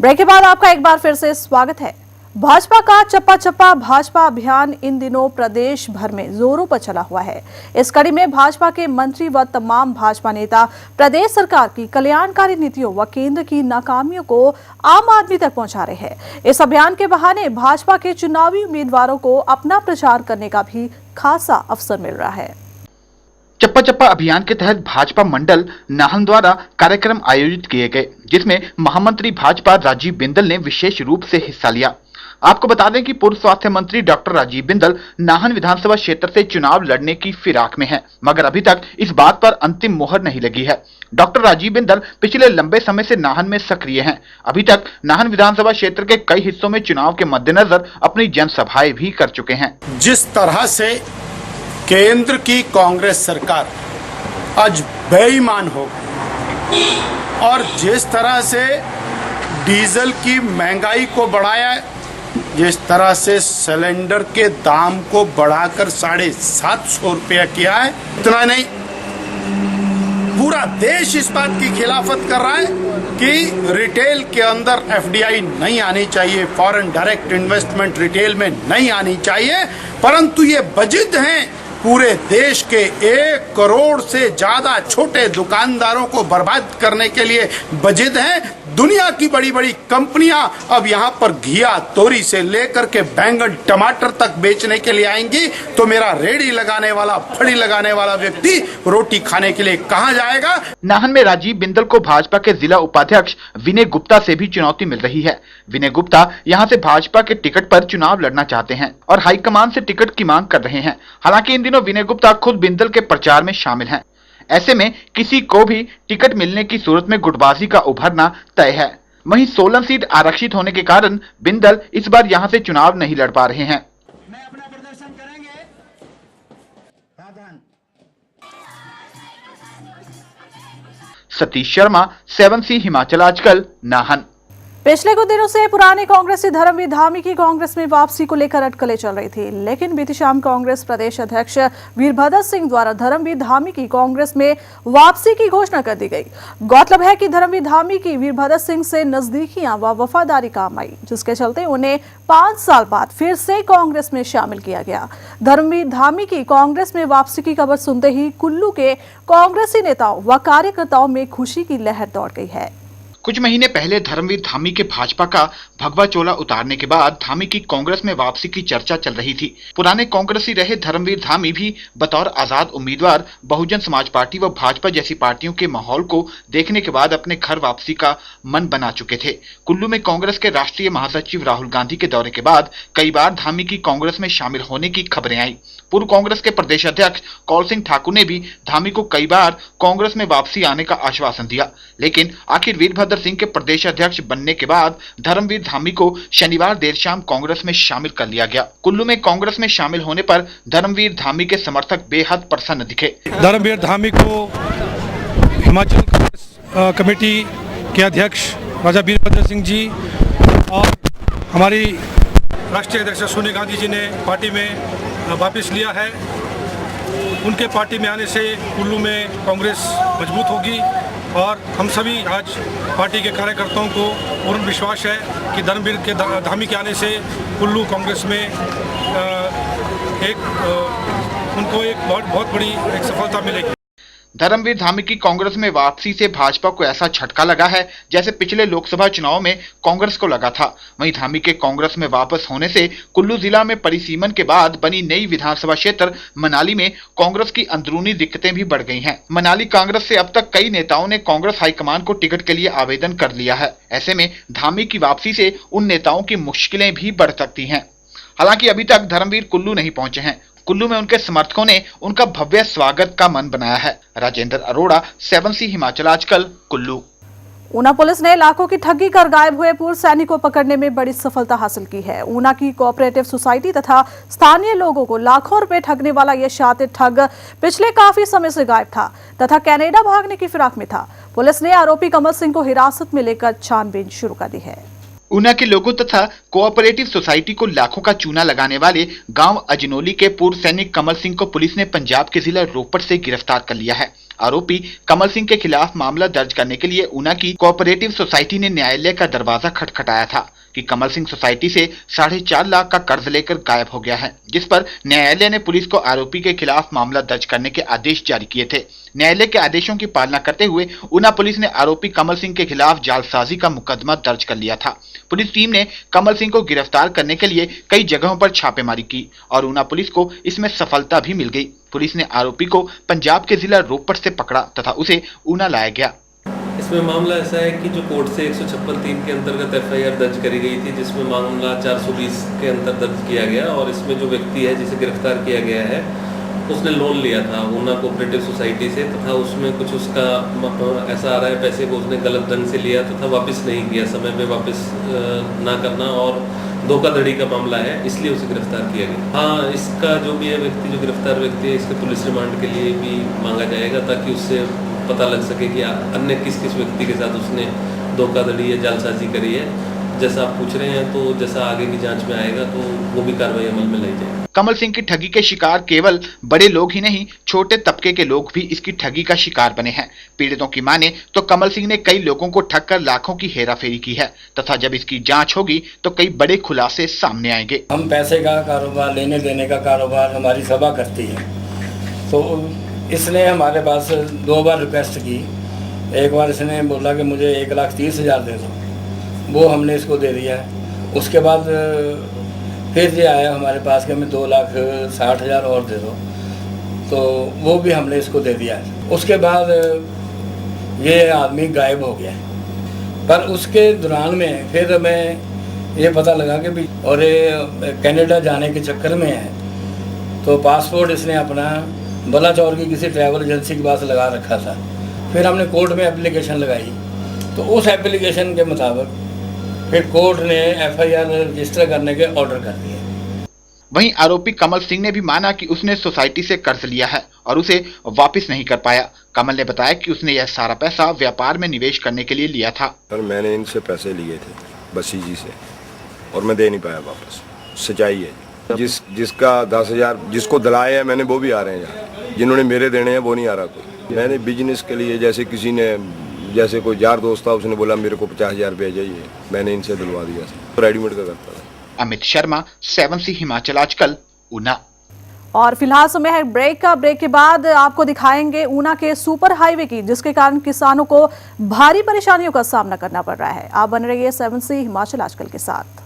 Break के बाद आपका एक बार फिर से स्वागत है। भाजपा का चप्पा चप्पा भाजपा अभियान इन दिनों प्रदेश भर में जोरों पर चला हुआ है। इस कड़ी में भाजपा के मंत्री व तमाम भाजपा नेता प्रदेश सरकार की कल्याणकारी नीतियों व केंद्र की नाकामियों को आम आदमी तक पहुंचा रहे हैं। इस अभियान के बहाने भाजपा के चुनावी उम्मीदवारों को अपना प्रचार करने का भी खासा अवसर मिल रहा है। चप्पा चप्पा अभियान के तहत भाजपा मंडल नाहन द्वारा कार्यक्रम आयोजित किए गए, जिसमें महामंत्री भाजपा राजीव बिंदल ने विशेष रूप से हिस्सा लिया। आपको बता दें कि पूर्व स्वास्थ्य मंत्री डॉक्टर राजीव बिंदल नाहन विधानसभा क्षेत्र से चुनाव लड़ने की फिराक में हैं, मगर अभी तक इस बात पर अंतिम मोहर नहीं लगी है। डॉक्टर राजीव बिंदल पिछले लंबे समय से नाहन में सक्रिय हैं। अभी तक नाहन विधानसभा क्षेत्र के कई हिस्सों में चुनाव के मद्देनजर अपनी जनसभाएं भी कर चुके हैं। जिस तरह से केंद्र की कांग्रेस सरकार आज बेईमान हो गई और जिस तरह से डीजल की महंगाई को बढ़ाया, जिस तरह से सिलेंडर के दाम को बढ़ाकर 750 रुपया किया है, इतना नहीं पूरा देश इस बात की खिलाफत कर रहा है कि रिटेल के अंदर एफडीआई नहीं आनी चाहिए, फॉरेन डायरेक्ट इन्वेस्टमेंट रिटेल में नहीं आनी चाहिए। परंतु ये बजिद हैं पूरे देश के 1 करोड़ से ज्यादा छोटे दुकानदारों को बर्बाद करने के लिए बजिद हैं। दुनिया की बड़ी बड़ी कंपनियां अब यहाँ पर घिया तोरी से लेकर के बैंगन टमाटर तक बेचने के लिए आएंगी, तो मेरा रेड़ी लगाने वाला फड़ी लगाने वाला व्यक्ति रोटी खाने के लिए कहाँ जाएगा। नाहन में राजीव बिंदल को भाजपा के जिला उपाध्यक्ष विनय गुप्ता से भी चुनौती मिल रही है। विनय गुप्ता यहाँ से भाजपा के टिकट पर चुनाव लड़ना चाहते हैं और हाईकमान से टिकट की मांग कर रहे हैं। हालांकि इन दिनों विनय गुप्ता खुद बिंदल के प्रचार में शामिल हैं। ऐसे में किसी को भी टिकट मिलने की सूरत में गुटबाजी का उभरना तय है। वहीं 16 सीट आरक्षित होने के कारण बिंदल इस बार यहां से चुनाव नहीं लड़ पा रहे हैं। मैं अपना प्रदर्शन करेंगे। सतीश शर्मा, 7C हिमाचल आजकल, नाहन। पिछले कुछ दिनों से पुराने कांग्रेसी धर्मवीर धामी की कांग्रेस में वापसी को लेकर अटकलें चल रही थी, लेकिन बीती शाम कांग्रेस प्रदेश अध्यक्ष वीरभद्र सिंह द्वारा धर्मवीर धामी की कांग्रेस में वापसी की घोषणा कर दी गई। गौरतलब है कि धर्मवीर धामी की वीरभद्र सिंह से नजदीकियां व वफादारी काम आई, जिसके चलते उन्हें 5 साल बाद फिर से कांग्रेस में शामिल किया गया। धर्मवीर धामी की कांग्रेस में वापसी की खबर सुनते ही कुल्लू के कांग्रेसी नेताओं व कार्यकर्ताओं में खुशी की लहर दौड़ गई है। कुछ महीने पहले धर्मवीर धामी के भाजपा का भगवा चोला उतारने के बाद धामी की कांग्रेस में वापसी की चर्चा चल रही थी। पुराने कांग्रेसी रहे धर्मवीर धामी भी बतौर आजाद उम्मीदवार बहुजन समाज पार्टी व भाजपा जैसी पार्टियों के माहौल को देखने के बाद अपने घर वापसी का मन बना चुके थे। कुल्लू में कांग्रेस के राष्ट्रीय महासचिव राहुल गांधी के दौरे के बाद कई बार धामी की कांग्रेस में शामिल होने की खबरें आई। पूर्व कांग्रेस के प्रदेश अध्यक्ष कौल सिंह ठाकुर ने भी धामी को कई बार कांग्रेस में वापसी आने का आश्वासन दिया, लेकिन आखिर वीरभद्र सिंह के प्रदेश अध्यक्ष बनने के बाद धर्मवीर धामी को शनिवार देर शाम कांग्रेस में शामिल कर लिया गया। कुल्लू में कांग्रेस में शामिल होने पर धर्मवीर धामी के समर्थक बेहद प्रसन्न दिखे। धर्मवीर धामी को हिमाचल कांग्रेस कमेटी के अध्यक्ष राजा वीरभद्र सिंह जी और हमारी राष्ट्रीय अध्यक्ष सोनिया गांधी जी ने पार्टी में वापस लिया है। उनके पार्टी में आने से कुल्लू में कांग्रेस मजबूत होगी और हम सभी आज पार्टी के कार्यकर्ताओं को पूर्ण विश्वास है कि धर्मवीर के धामी के आने से कुल्लू कांग्रेस में उनको एक बहुत बड़ी एक सफलता मिलेगी। धर्मवीर धामी की कांग्रेस में वापसी से भाजपा को ऐसा झटका लगा है जैसे पिछले लोकसभा चुनाव में कांग्रेस को लगा था। वहीं धामी के कांग्रेस में वापस होने से कुल्लू जिला में परिसीमन के बाद बनी नई विधानसभा क्षेत्र मनाली में कांग्रेस की अंदरूनी दिक्कतें भी बढ़ गई हैं। मनाली कांग्रेस से अब तक कई नेताओं ने कांग्रेस हाईकमान को टिकट के लिए आवेदन कर लिया है। ऐसे में धामी की वापसी से उन नेताओं की मुश्किलें भी बढ़ सकती हैं। हालांकि अभी तक धर्मवीर कुल्लू नहीं पहुंचे हैं। कुल्लू में उनके समर्थकों ने उनका भव्य स्वागत का मन बनाया है। राजेंद्र अरोड़ा, 7C हिमाचल आजकल, कुल्लू। ऊना पुलिस ने लाखों की ठगी कर गायब हुए पूर्व सैनिक को पकड़ने में बड़ी सफलता हासिल की है। ऊना की कोऑपरेटिव सोसाइटी तथा स्थानीय लोगों को लाखों रुपए ठगने वाला यह शातिर ठग पिछले काफी समय से गायब था तथा कनाडा भागने की फिराक में था। पुलिस ने आरोपी कमल सिंह को हिरासत में लेकर छानबीन शुरू कर दी है। ऊना के लोगों तथा कोऑपरेटिव सोसाइटी को लाखों का चूना लगाने वाले गांव अजनोली के पूर्व सैनिक कमल सिंह को पुलिस ने पंजाब के जिला रोपड़ से गिरफ्तार कर लिया है। आरोपी कमल सिंह के खिलाफ मामला दर्ज करने के लिए ऊना की कोऑपरेटिव सोसाइटी ने न्यायालय का दरवाजा खटखटाया था कि कमल सिंह सोसाइटी से 4.5 लाख का कर्ज लेकर गायब हो गया है, जिस पर न्यायालय ने पुलिस को आरोपी के खिलाफ मामला दर्ज करने के आदेश जारी किए थे। न्यायालय के आदेशों की पालना करते हुए ऊना पुलिस ने आरोपी कमल सिंह के खिलाफ जालसाजी का मुकदमा दर्ज कर लिया था। पुलिस टीम ने कमल सिंह को गिरफ्तार करने के लिए कई जगहों पर छापेमारी की और ऊना पुलिस को इसमें सफलता भी मिल गई। पुलिस ने आरोपी को पंजाब के जिला रोपड़ से पकड़ा तथा उसे ऊना लाया गया। इसमें मामला ऐसा है कि जो कोर्ट से 156(3) के अंतर्गत एफआईआर दर्ज करी गई थी, जिसमें मामला 420 के अंतर दर्ज किया गया और इसमें जो व्यक्ति है जिसे गिरफ्तार किया गया है उसने लोन लिया था ऊना कोऑपरेटिव सोसाइटी से तथा उसमें कुछ उसका ऐसा आ रहा है पैसे को उसने गलत ढंग से लिया तथा वापस नहीं किया, समय पे वापस ना करना और धोखाधड़ी का मामला है, इसलिए उसे गिरफ्तार किया गया। हाँ, इसका जो भी है व्यक्ति, जो गिरफ्तार व्यक्ति है, इसके पुलिस रिमांड के लिए भी मांगा जाएगा ताकि उससे पता लग सके कि अन्य किस किस व्यक्ति के साथ उसने धोखाधड़ी या जालसाजी करी है। जैसा आप पूछ रहे हैं तो जैसा आगे की जांच में आएगा तो वो भी कार्रवाई अमल में लाई जाएगी। कमल सिंह की ठगी के शिकार केवल बड़े लोग ही नहीं, छोटे तबके के लोग भी इसकी ठगी का शिकार बने हैं। पीड़ितों की माने तो कमल सिंह ने कई लोगों को ठग कर लाखों की हेराफेरी की है तथा जब इसकी जांच होगी तो कई बड़े खुलासे सामने आएंगे। हम पैसे का कारोबार, लेने देने का कारोबार हमारी सभा करती है, तो इसने हमारे पास 2 बार रिक्वेस्ट की। एक बार इसने बोला कि मुझे 1,30,000 दे दो, वो हमने इसको दे दिया है। उसके बाद फिर ये आया हमारे पास कि हमें 2,60,000 और दे दो, तो वो भी हमने इसको दे दिया है। उसके बाद ये आदमी गायब हो गया, पर उसके दौरान में फिर हमें ये पता लगा कि भी और ये कनाडा जाने के चक्कर में है, तो पासपोर्ट इसने अपना बलाचौर की किसी ट्रैवल एजेंसी के पास लगा रखा था। फिर हमने कोर्ट में एप्लीकेशन लगाई, तो उस एप्लीकेशन के मुताबिक फिर कोर्ट ने एफआईआर रजिस्टर करने के ऑर्डर कर दिए। वहीं आरोपी कमल सिंह ने भी माना कि उसने सोसाइटी से कर्ज लिया है और उसे वापस नहीं कर पाया। कमल ने बताया कि उसने यह सारा पैसा व्यापार में निवेश करने के लिए लिया था। सर, मैंने इनसे पैसे लिए थे बसी जी से और मैं दे नहीं पाया वापस। सच्चाई है। जिसका 10,000 जिसको दिलाए हैं मैंने, वो भी आ रहे हैं यहाँ। जिन्होंने मेरे देने हैं वो नहीं आ रहा कोई। मैंने बिजनेस के लिए, जैसे किसी ने, जैसे कोई यार दोस्त था, उसने बोला मेरे को 50,000 रुपये चाहिए, मैंने इनसे दिलवा दिया। तो रेडीमेड का करता था। अमित शर्मा, 7C हिमाचल आजकल, ऊना। और फिलहाल समय है ब्रेक का। ब्रेक के बाद आपको दिखाएंगे ऊना के सुपर हाईवे की, जिसके कारण किसानों को भारी परेशानियों का सामना करना पड़ रहा है। आप बने रहिए 7C हिमाचल आजकल के साथ।